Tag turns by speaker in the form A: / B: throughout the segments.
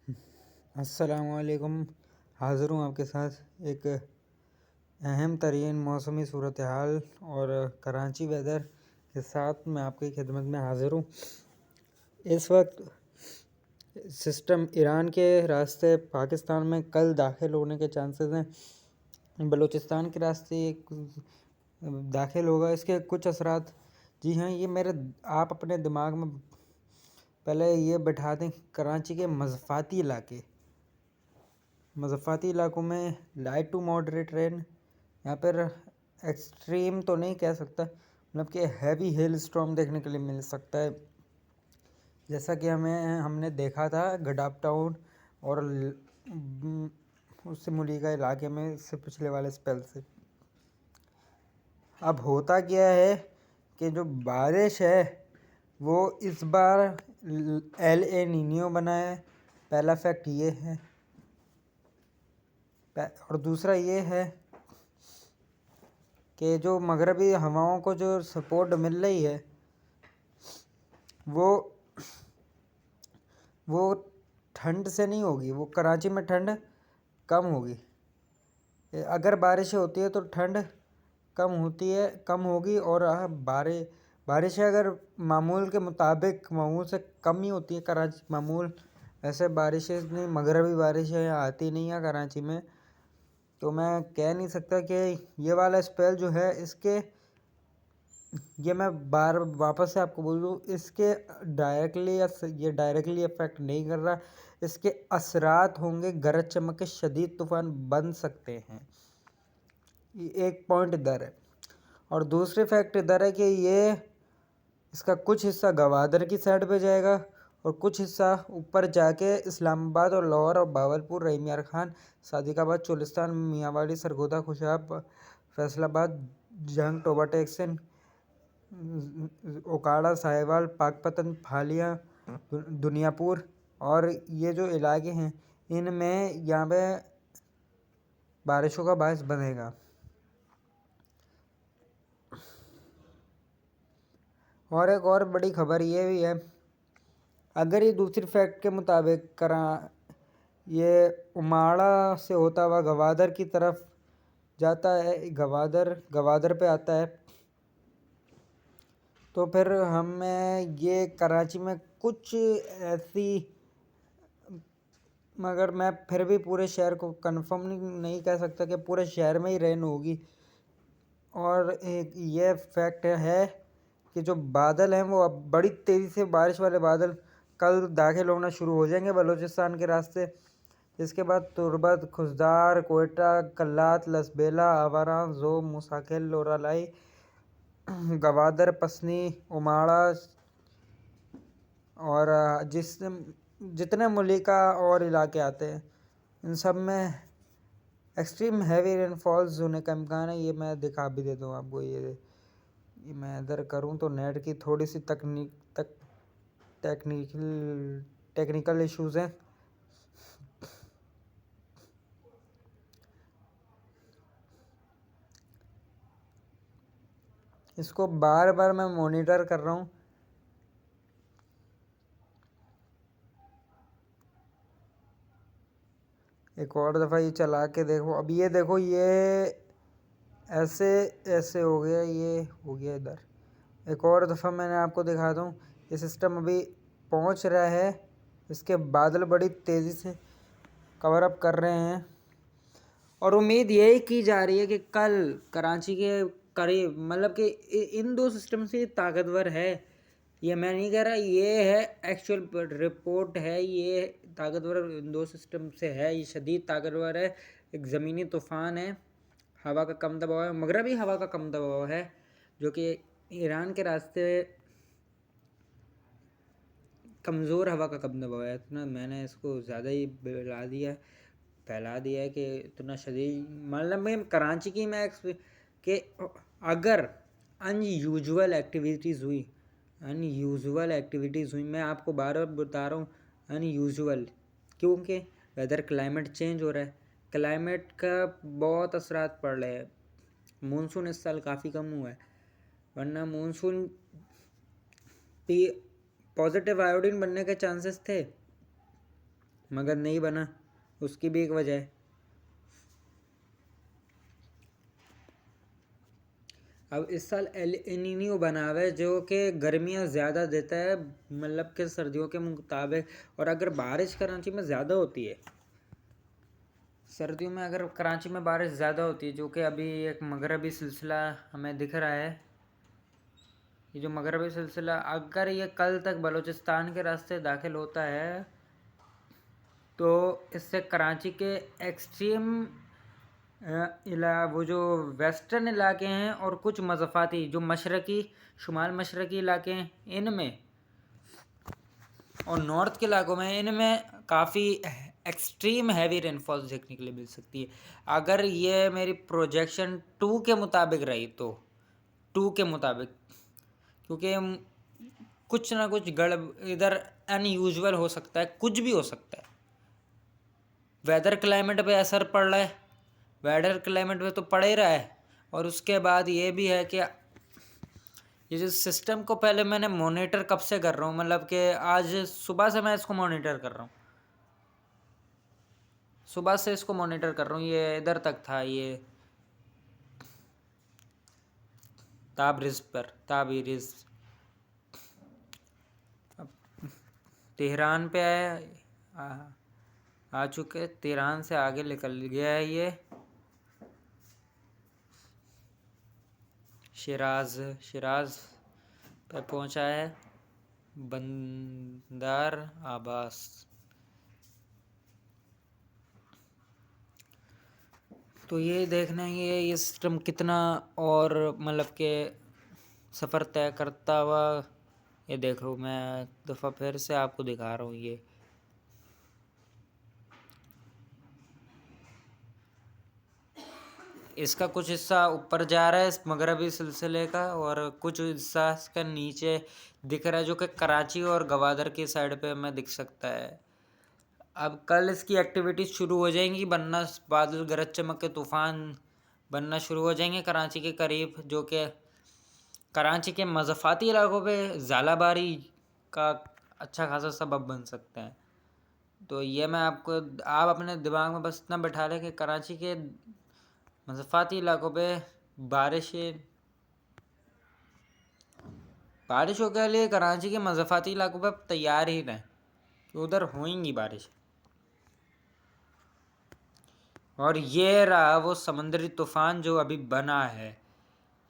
A: अस्सलामुअलैकुम। हाज़िर हूँ आपके साथ एक अहम तरीन मौसमी सूरत हाल और कराची वेदर के साथ मैं आपकी खिदमत में हाज़िर हूँ। इस वक्त सिस्टम ईरान के रास्ते पाकिस्तान में कल दाखिल होने के चांसेस हैं। बलूचिस्तान के रास्ते दाखिल होगा। इसके कुछ असरात, जी हाँ, ये आप अपने दिमाग में पहले ये बैठा दें। कराची के मज़फ़ाती इलाकों में लाइट टू मॉडरेट रेन, यहाँ पर एक्सट्रीम तो नहीं कह सकता, मतलब कि हैवी हेल स्टॉर्म देखने के लिए मिल सकता है, जैसा कि हमने देखा था गडाप टाउन और उससे मुलीका इलाके में इससे पिछले वाले स्पेल से। अब होता क्या है कि जो बारिश है वो इस बार एल ए नीनियो बना है। पहला फैक्ट ये है, और दूसरा ये है कि जो मगरबी हवाओं को जो सपोर्ट मिल रही है वो ठंड से नहीं होगी, वो कराची में ठंड कम होगी। अगर बारिश होती है तो ठंड कम होगी, और बारिशें अगर मामूल के मुताबिक मामूल से कम ही होती है कराची मामूल। ऐसे बारिशें नहीं, मगरबी बारिशें आती नहीं है कराची में, तो मैं कह नहीं सकता कि ये वाला स्पेल जो है ये मैं वापस से आपको बोल दूँ, इसके डायरेक्टली अफेक्ट नहीं कर रहा। इसके असरात होंगे, गरज चमक के शदीद तूफान बन सकते हैं। एक पॉइंट इधर है, और दूसरे फैक्ट इधर है कि इसका कुछ हिस्सा गवादर की साइड पे जाएगा और कुछ हिस्सा ऊपर जाके इस्लामाबाद और लाहौर और बावलपुर, रहीम यार खान, सादिकाबाद, चोलिस्तान, मियांवाली, सरगोदा, खुशाब, फैसलाबाद, जंग, टोबा टेक्सन, ओकाड़ा, साहिवाल, पाकपतन, फालिया, दुनियापुर, और ये जो इलाके हैं इनमें यहाँ पे बारिशों का बायस बनेगा। और एक और बड़ी खबर ये भी है, अगर ये दूसरी फैक्ट के मुताबिक ये उमाड़ा से होता हुआ गवादर की तरफ जाता है, गवादर पे आता है, तो फिर हमें ये कराची में कुछ ऐसी, मगर मैं फिर भी पूरे शहर को कंफर्म नहीं कह सकता कि पूरे शहर में ही रेन होगी। और एक ये फैक्ट है कि जो बादल हैं वो अब बड़ी तेज़ी से, बारिश वाले बादल कल दाखिल होना शुरू हो जाएंगे बलूचिस्तान के रास्ते। इसके बाद तुर्बत, खुशदार, कोयटा, कल्लात, लसबेला, आवारा, जो, मुसाकिल, लोरालाई, गवादर, पसनी, उमाड़ा, और जितने मुलिका और इलाके आते हैं इन सब में एक्सट्रीम हैवी रेनफॉल्स होने का इम्कान है। ये मैं दिखा भी देता हूँ आपको। ये मैं इधर करूँ तो नेट की थोड़ी सी टेक्निकल इश्यूज़ हैं। इसको बार बार मैं मॉनिटर कर रहा हूँ। एक और दफ़ा ये चला के देखो। अब ये देखो, ये ऐसे हो गया, ये हो गया इधर। एक और दफ़ा मैंने आपको दिखा दूँ। ये सिस्टम अभी पहुँच रहा है, इसके बादल बड़ी तेज़ी से कवर अप कर रहे हैं, और उम्मीद यही की जा रही है कि कल कराची के करीब, मतलब कि इन दो सिस्टम से ताकतवर है। ये मैं नहीं कह रहा, ये है एक्चुअल रिपोर्ट है, ये ताकतवर इन दो सिस्टम से है, ये शदीद ताकतवर है। एक ज़मीनी तूफ़ान है, हवा का कम दबाव है, मगरबी हवा का कम दबाव है, जो कि ईरान के रास्ते कमज़ोर हवा का कम दबाव है। इतना मैंने इसको ज़्यादा ही फैला दिया है कि इतना शदीद, मतलब मैं कराची की कि अगर अनयूजुअल एक्टिविटीज़ हुई, मैं आपको बार बार बता रहा हूँ अनयूजुअल, क्योंकि वेदर क्लाइमेट चेंज हो रहा है, क्लाइमेट का बहुत असरात पड़ रहे हैं। मानसून इस साल काफ़ी कम हुआ है, वरना मानसून पॉजिटिव आयोडीन बनने के चांसेस थे, मगर नहीं बना, उसकी भी एक वजह है। अब इस साल एल निनो बना हुआ है जो कि गर्मियाँ ज़्यादा देता है मतलब कि सर्दियों के मुताबिक। और अगर बारिश कराची में ज़्यादा होती है, सर्दियों में अगर कराची में बारिश ज़्यादा होती है, जो कि अभी एक मगरबी सिलसिला हमें दिख रहा है, ये जो मगरबी सिलसिला अगर ये कल तक बलूचिस्तान के रास्ते दाखिल होता है तो इससे कराची के एक्सट्रीम वो जो वेस्टर्न इलाके हैं और कुछ मज़ाफ़ाती जो मशरक़ी शुमाल मशरक़ी इलाके हैं इनमें और नॉर्थ के इलाकों में इनमें काफ़ी एक्सट्रीम हैवी रेनफॉल देखने के लिए मिल सकती है। अगर ये मेरी प्रोजेक्शन 2 के मुताबिक रही तो 2 के मुताबिक, क्योंकि कुछ ना कुछ इधर अनयूजुअल हो सकता है, कुछ भी हो सकता है। वेदर क्लाइमेट पे असर पड़ रहा है, वेदर क्लाइमेट पे तो पड़ ही रहा है। और उसके बाद ये भी है कि ये जो सिस्टम को पहले मैंने मॉनिटर कब से कर रहा हूँ, मतलब कि आज सुबह से मैं इसको मॉनिटर कर रहा हूँ, सुबह से इसको मॉनिटर कर रहा हूँ। ये इधर तक था, ये ताबरिज़ पर, ताबरिज़ अब तेहरान पे आ चुके, तेहरान से आगे निकल गया है ये शिराज पर पहुंचा है, बंदर आबास। तो ये देखना है ये सिस्टम कितना और मतलब के सफ़र तय करता हुआ। ये देखो मैं एक दफ़ा फिर से आपको दिखा रहा हूँ, ये इसका कुछ हिस्सा ऊपर जा रहा है इस मगरबी सिलसिले का, और कुछ हिस्सा इसका नीचे दिख रहा है जो कि कराची और गवादर की साइड पे हमें दिख सकता है। अब कल इसकी एक्टिविटीज़ शुरू हो जाएंगी, बनना बादल गरज चमक के तूफ़ान बनना शुरू हो जाएंगे कराची के करीब, जो कि कराची के मज़ाफ़ाती इलाकों पे ज़ालाबारी का अच्छा खासा सबब बन सकते हैं। तो ये मैं आपको, आप अपने दिमाग में बस इतना बैठा लें कि कराची के मज़ाफ़ाती इलाकों पे बारिशों के लिए कराची के मज़ाफ़ाती इलाकों पर तैयार ही रहें कि उधर होंगी बारिश। और ये रहा वो समंदरी तूफ़ान जो अभी बना है,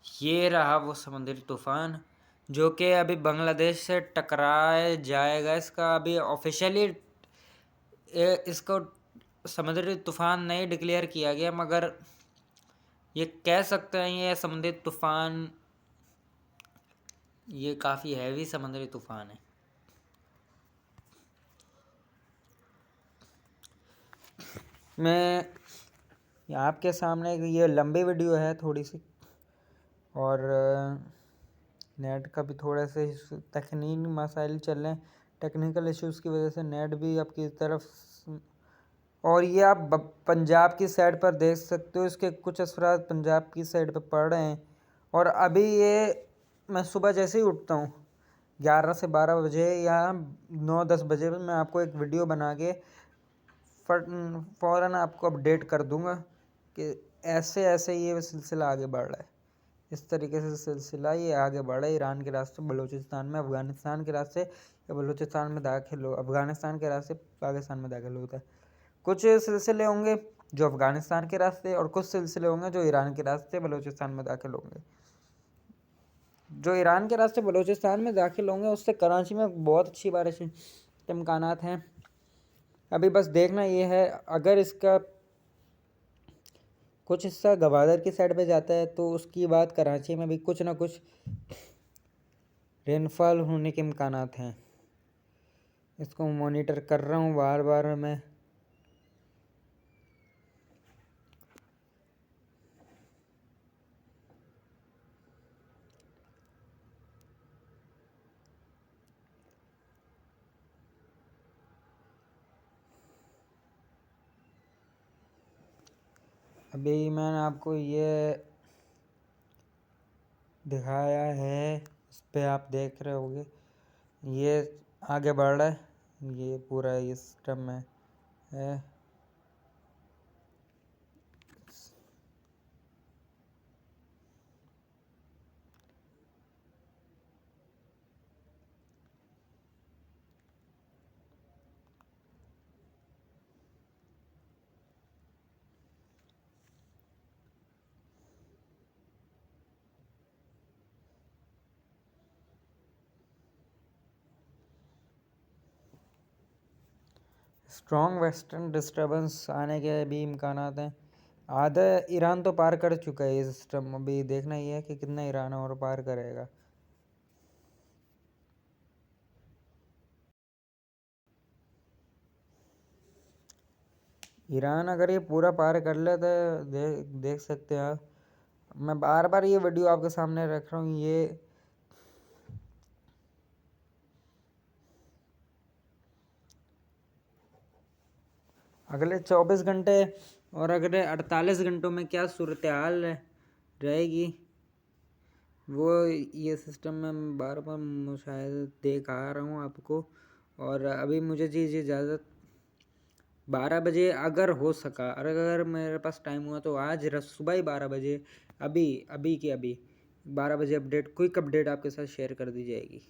A: ये रहा वो समंदरी तूफ़ान जो कि अभी बांग्लादेश से टकराए जाएगा। इसका अभी ऑफिशियली इसको समुद्री तूफ़ान नहीं डिक्लेयर किया गया, मगर ये कह सकते हैं ये समुद्री तूफ़ान, ये काफ़ी हैवी समुद्री तूफ़ान है। मैं आपके सामने ये लंबी वीडियो है थोड़ी सी, और नेट का भी थोड़े से तकनीकी मसाइल चल रहे हैं, टेक्निकल इश्यूज़ की वजह से नेट भी आपकी तरफ। और ये आप पंजाब की साइड पर देख सकते हो, इसके कुछ असरात पंजाब की साइड पर पड़ रहे हैं। और अभी ये मैं सुबह जैसे ही उठता हूँ 11 से 12 बजे या 9-10 बजे में मैं आपको एक वीडियो बना के फ़ौरन आपको अपडेट कर दूंगा कि ऐसे ऐसे ये सिलसिला आगे बढ़ रहा है। इस तरीके से सिलसिला ये आगे बढ़ा है, ईरान के रास्ते बलूचिस्तान में, अफ़गानिस्तान के रास्ते या बलूचिस्तान में दाखिल हो, अफ़गानिस्तान के रास्ते पाकिस्तान में दाखिल होता है। कुछ सिलसिले होंगे जो अफ़गानिस्तान के रास्ते, और कुछ सिलसिले होंगे जो ईरान के रास्ते बलूचिस्तान में दाखिल होंगे। जो ईरान के रास्ते बलूचिस्तान में दाखिल होंगे उससे कराची में बहुत अच्छी बारिश के इम्कानात हैं। अभी बस देखना ये है, अगर इसका कुछ हिस्सा गवादर की साइड पे जाता है तो उसकी बात कराची में भी कुछ ना कुछ रेनफॉल होने के इम्कानात हैं। इसको मॉनिटर कर रहा हूँ बार बार मैं। अभी मैंने आपको ये दिखाया है, इस पे आप देख रहे होगे ये आगे बढ़ रहा है, ये पूरा ये सिस्टम है है। स्ट्रॉन्ग वेस्टर्न डिस्टर्बेंस आने के भी इम्कानात हैं। आधा ईरान तो पार कर चुका है ये सिस्टम, अभी देखना ही है कि कितना ईरान और पार करेगा। ईरान अगर ये पूरा पार कर ले तो देख सकते हैं आप। मैं बार बार ये वीडियो आपके सामने रख रहा हूँ। ये अगले 24 घंटे और अगले 48 घंटों में क्या सूरत हाल रहेगी वो ये सिस्टम में बार बार मुशाहिद देख आ रहा हूँ आपको। और अभी मुझे जी इजाज़त। 12 बजे अगर हो सका, अगर मेरे पास टाइम हुआ तो आज सुबह ही 12 बजे, अभी अभी 12 बजे अपडेट, क्विक अपडेट आपके साथ शेयर कर दी जाएगी।